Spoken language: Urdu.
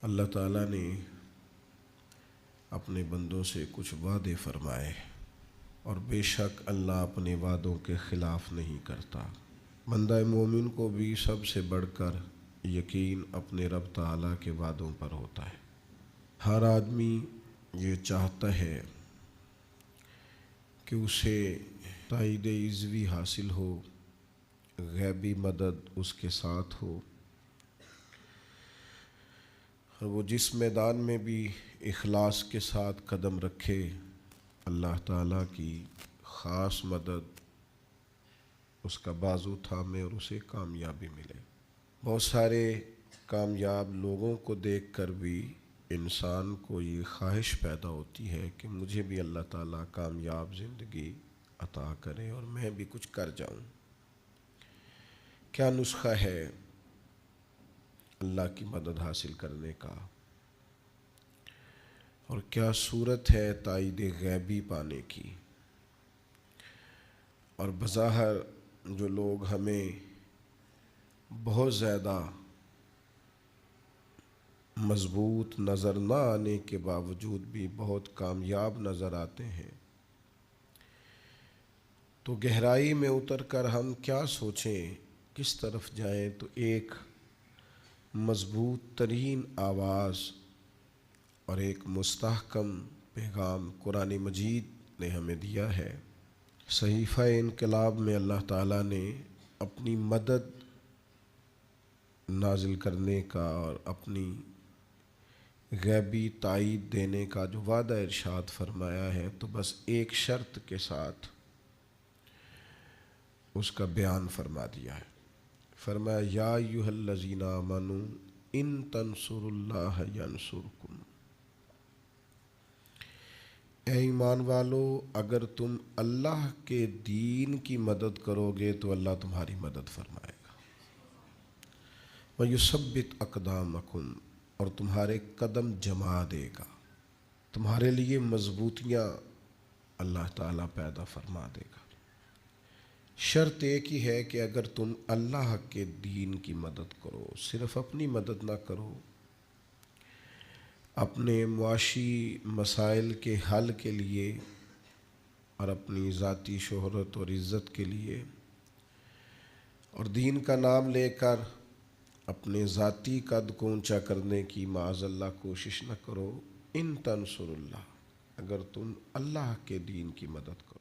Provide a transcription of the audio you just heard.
اللہ تعالیٰ نے اپنے بندوں سے کچھ وعدے فرمائے اور بے شک اللہ اپنے وعدوں کے خلاف نہیں کرتا۔ بندہ مومن کو بھی سب سے بڑھ کر یقین اپنے رب تعالیٰ کے وعدوں پر ہوتا ہے۔ ہر آدمی یہ چاہتا ہے کہ اسے تائید عزوی حاصل ہو، غیبی مدد اس کے ساتھ ہو، اور وہ جس میدان میں بھی اخلاص کے ساتھ قدم رکھے اللہ تعالیٰ کی خاص مدد اس کا بازو تھامے اور اسے کامیابی ملے۔ بہت سارے کامیاب لوگوں کو دیکھ کر بھی انسان کو یہ خواہش پیدا ہوتی ہے کہ مجھے بھی اللہ تعالیٰ کامیاب زندگی عطا کرے اور میں بھی کچھ کر جاؤں۔ کیا نسخہ ہے اللہ کی مدد حاصل کرنے کا، اور کیا صورت ہے تائید غیبی پانے کی؟ اور بظاہر جو لوگ ہمیں بہت زیادہ مضبوط نظر نہ آنے کے باوجود بھی بہت کامیاب نظر آتے ہیں، تو گہرائی میں اتر کر ہم کیا سوچیں، کس طرف جائیں؟ تو ایک مضبوط ترین آواز اور ایک مستحکم پیغام قرآن مجید نے ہمیں دیا ہے۔ صحیفہ انقلاب میں اللہ تعالیٰ نے اپنی مدد نازل کرنے کا اور اپنی غیبی تائید دینے کا جو وعدہ ارشاد فرمایا ہے، تو بس ایک شرط کے ساتھ اس کا بیان فرما دیا ہے۔ فرمایا یا ایھا الذین آمنوا ان تنصروا اللہ ینصرکم، اے ایمان والو اگر تم اللہ کے دین کی مدد کرو گے تو اللہ تمہاری مدد فرمائے گا۔ وَيُثَبِّتْ أَقْدَامَكُمْ، اور تمہارے قدم جما دے گا، تمہارے لیے مضبوطیاں اللہ تعالیٰ پیدا فرما دے گا۔ شرط ایک ہی ہے کہ اگر تم اللہ کے دین کی مدد کرو، صرف اپنی مدد نہ کرو، اپنے معاشی مسائل کے حل کے لیے اور اپنی ذاتی شہرت اور عزت کے لیے، اور دین کا نام لے کر اپنے ذاتی قد کو اونچا کرنے کی معاذ اللہ کوشش نہ کرو۔ ان تنصروا اللہ، اگر تم اللہ کے دین کی مدد کرو